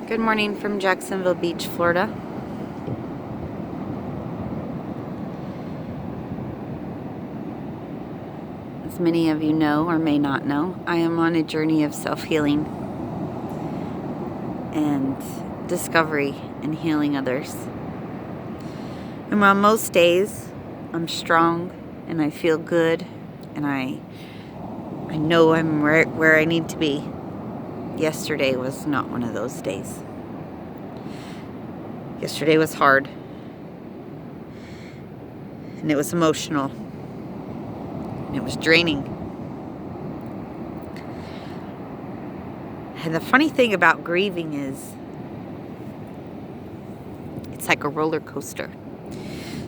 Good morning from Jacksonville Beach, Florida. As many of you know or may not know, I am on a journey of self-healing and discovery and healing others. And on most days, I'm strong and I feel good and I know I'm right where I need to be. Yesterday was not one of those days. Yesterday was hard. And it was emotional. And it was draining. And the funny thing about grieving is it's like a roller coaster.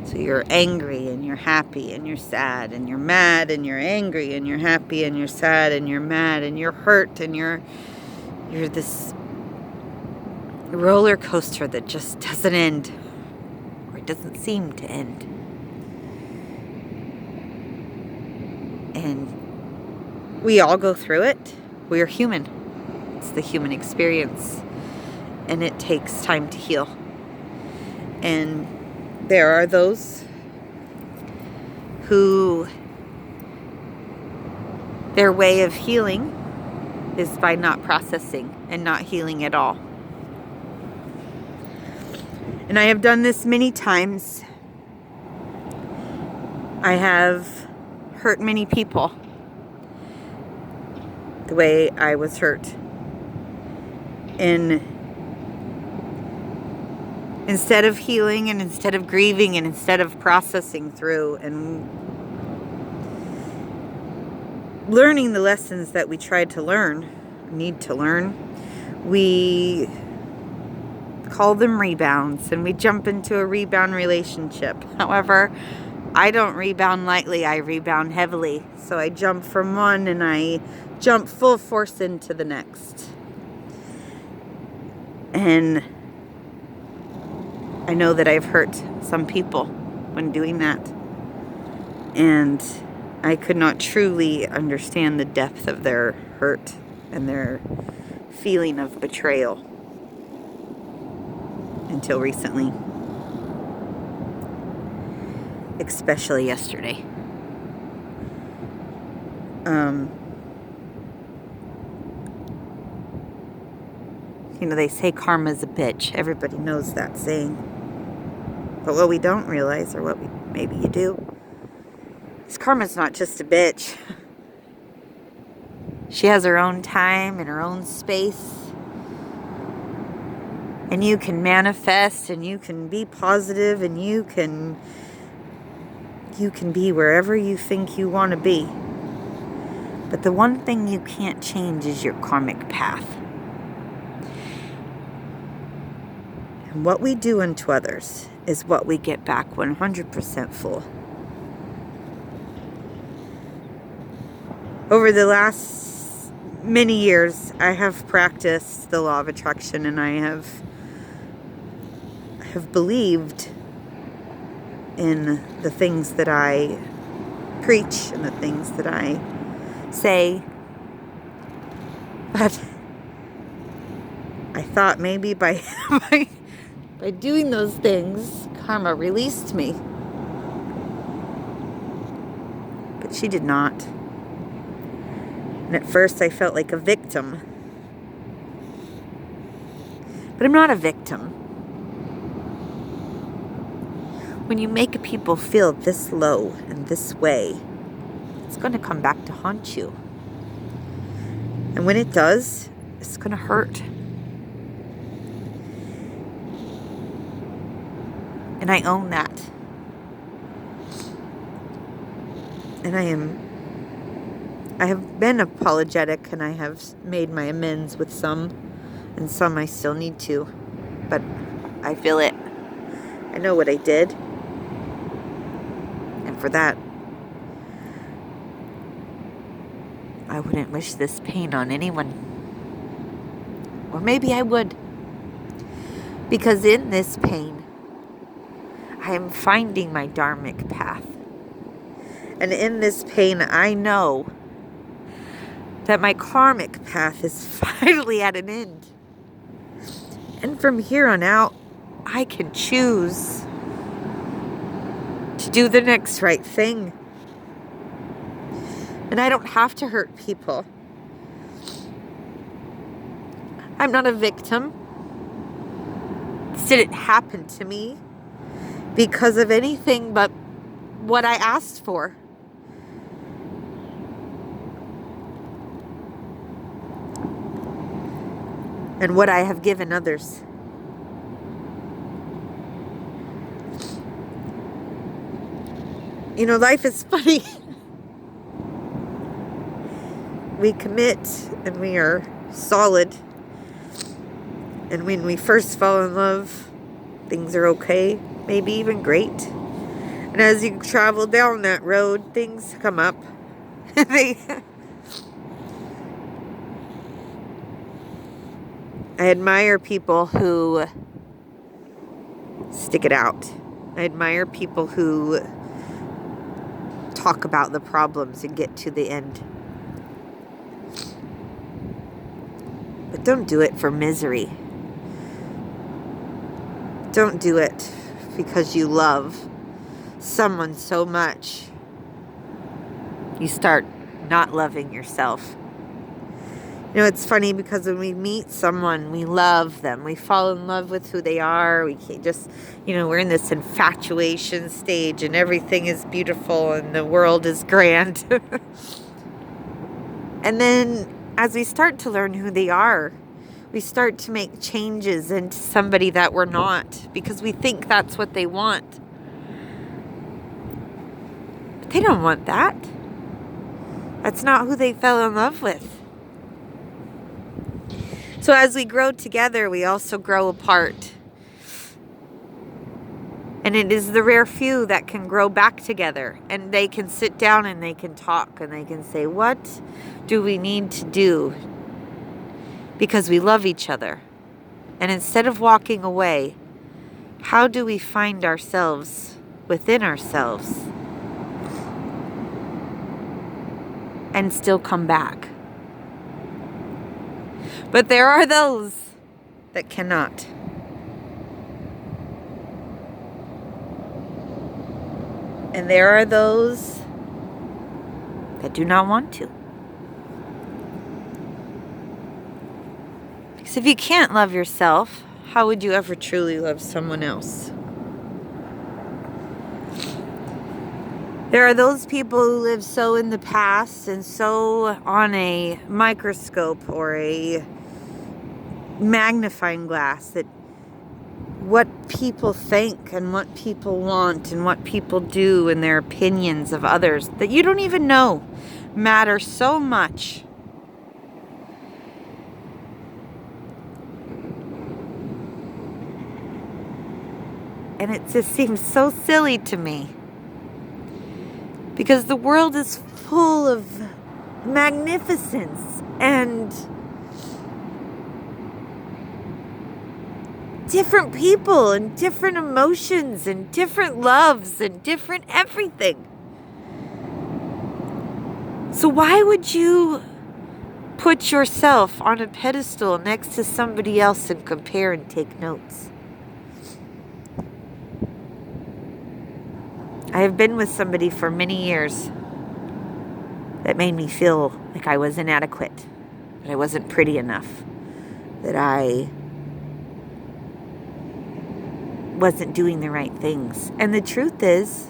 So you're angry and you're happy and you're sad and you're mad and you're angry and you're happy and you're sad and you're mad and you're hurt and you're this roller coaster that just doesn't end, or it doesn't seem to end. And we all go through it. We are human. It's the human experience, and it takes time to heal. And there are those who their way of healing is by not processing and not healing at all. And I have done this many times. I have hurt many people the way I was hurt. And instead of healing and instead of grieving and instead of processing through and learning the lessons that we tried to learn, need to learn, we call them rebounds, and we jump into a rebound relationship. However, I don't rebound lightly, I rebound heavily. So I jump from one and I jump full force into the next. And I know that I've hurt some people when doing that. And I could not truly understand the depth of their hurt and their feeling of betrayal until recently. Especially yesterday. They say karma's a bitch. Everybody knows that saying. But what we don't realize, or what maybe you do, is karma's not just a bitch. She has her own time and her own space. And you can manifest and you can be positive and you can be wherever you think you want to be. But the one thing you can't change is your karmic path. And what we do unto others is what we get back 100% full. Over the last many years, I have practiced the law of attraction, and I have believed in the things that I preach and the things that I say. But I thought maybe by doing those things, karma released me. But she did not. And at first I felt like a victim. But I'm not a victim. When you make people feel this low and this way, it's going to come back to haunt you. And when it does, it's going to hurt. And I own that. And I have been apologetic, and I have made my amends with some, and some I still need to. But I feel it. I know what I did. And for that, I wouldn't wish this pain on anyone. Or maybe I would. Because in this pain, I am finding my dharmic path. And in this pain, I know that my karmic path is finally at an end. And from here on out, I can choose to do the next right thing. And I don't have to hurt people. I'm not a victim. This didn't happen to me because of anything but what I asked for. And what I have given others. You know, life is funny. We commit and we are solid. And when we first fall in love, things are okay, maybe even great. And as you travel down that road, things come up. I admire people who stick it out. I admire people who talk about the problems and get to the end. But don't do it for misery. Don't do it because you love someone so much. You start not loving yourself. You know, it's funny because when we meet someone, we love them. We fall in love with who they are. We can't just, we're in this infatuation stage and everything is beautiful and the world is grand. And then as we start to learn who they are, we start to make changes into somebody that we're not because we think that's what they want. But they don't want that. That's not who they fell in love with. So as we grow together, we also grow apart. And it is the rare few that can grow back together. And they can sit down and they can talk and they can say, what do we need to do? Because we love each other. And instead of walking away, how do we find ourselves within ourselves and still come back? But there are those that cannot. And there are those that do not want to. Because if you can't love yourself, how would you ever truly love someone else? There are those people who live so in the past and so on a microscope or a magnifying glass that what people think and what people want and what people do and their opinions of others that you don't even know matter so much. And it just seems so silly to me. Because the world is full of magnificence and different people and different emotions and different loves and different everything. So why would you put yourself on a pedestal next to somebody else and compare and take notes? I have been with somebody for many years that made me feel like I was inadequate, that I wasn't pretty enough, that I wasn't doing the right things. And the truth is,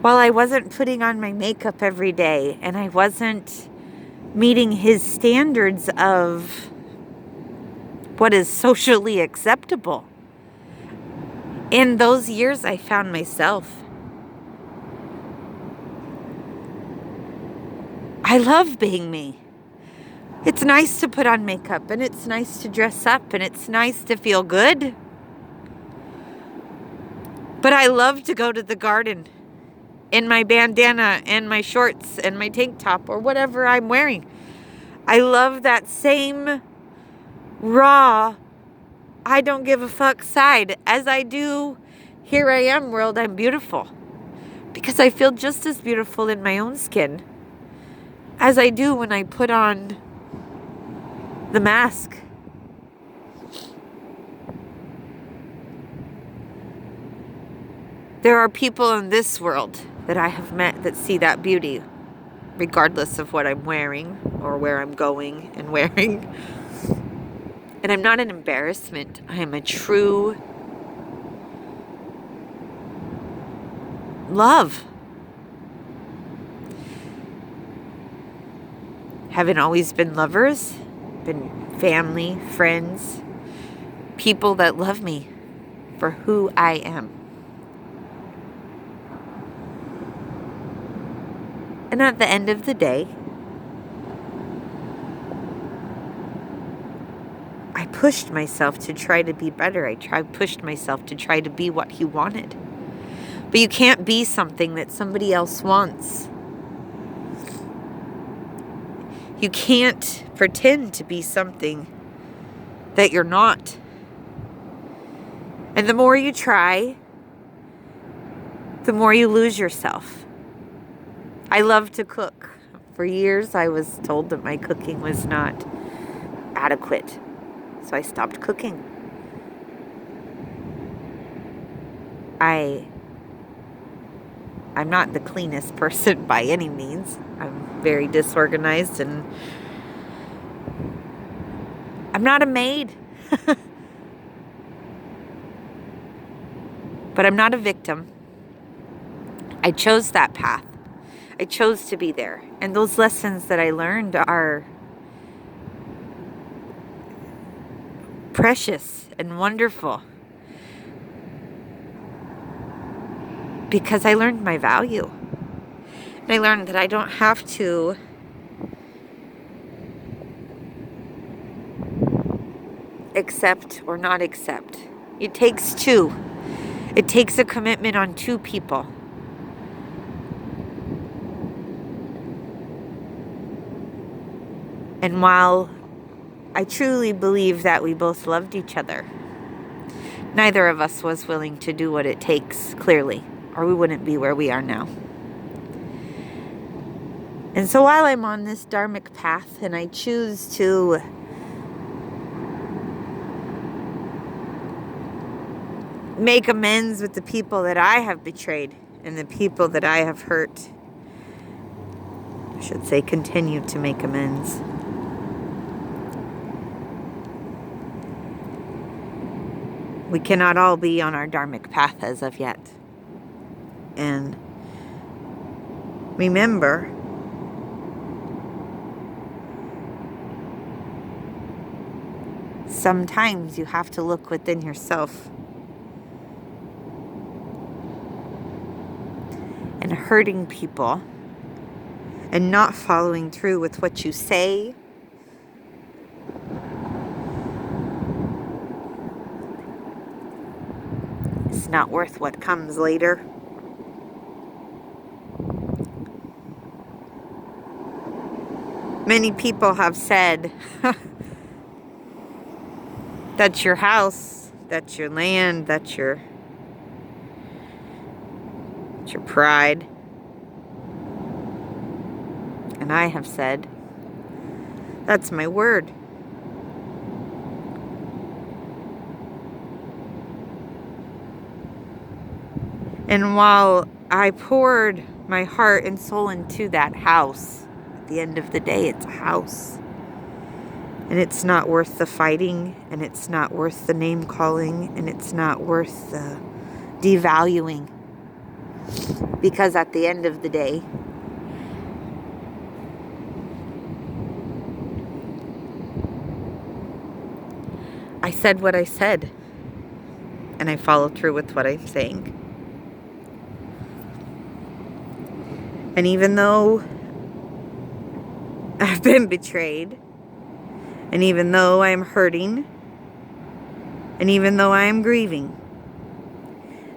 while I wasn't putting on my makeup every day and I wasn't meeting his standards of what is socially acceptable, in those years I found myself. I love being me. It's nice to put on makeup and it's nice to dress up and it's nice to feel good. But I love to go to the garden in my bandana and my shorts and my tank top or whatever I'm wearing. I love that same raw, I don't give a fuck side as I do, here I am world, I'm beautiful. Because I feel just as beautiful in my own skin as I do when I put on The mask. There are people in this world that I have met that see that beauty, regardless of what I'm wearing or where I'm going and wearing. And I'm not an embarrassment. I am a true love. Haven't always been lovers, been family, friends, people that love me for who I am. And at the end of the day, I pushed myself to try to be better. Pushed myself to try to be what he wanted. But you can't be something that somebody else wants. You can't pretend to be something that you're not. And the more you try, the more you lose yourself. I love to cook. For years, I was told that my cooking was not adequate. So I stopped cooking. I'm not the cleanest person by any means. I'm very disorganized and I'm not a maid. But I'm not a victim. I chose that path. I chose to be there. And those lessons that I learned are precious and wonderful. Because I learned my value. And I learned that I don't have to accept or not accept. It takes two. It takes a commitment on two people. And while I truly believe that we both loved each other, neither of us was willing to do what it takes, clearly, or we wouldn't be where we are now. And so while I'm on this dharmic path and I choose to make amends with the people that I have betrayed and the people that I have hurt, I should say continue to make amends. We cannot all be on our dharmic path as of yet. And remember, sometimes you have to look within yourself. And hurting people and not following through with what you say is not worth what comes later. Many people have said, that's your house, that's your land, that's your pride. And I have said, that's my word. And while I poured my heart and soul into that house, at the end of the day, it's a house. And it's not worth the fighting, and it's not worth the name calling, and it's not worth the devaluing. Because at the end of the day, I said what I said, and I followed through with what I'm saying. And even though I've been betrayed, and even though I'm hurting, and even though I am grieving,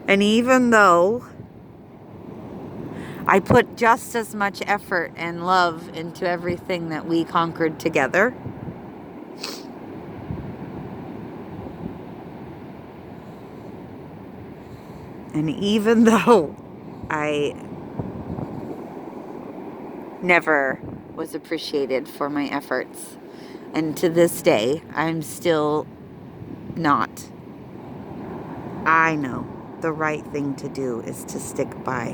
and even though I put just as much effort and love into everything that we conquered together, and even though I never was appreciated for my efforts And to this day, I'm still not. I know the right thing to do is to stick by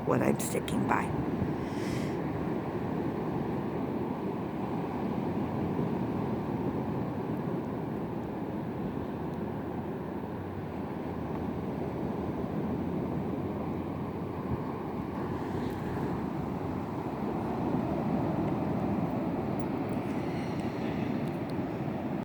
what I'm sticking by.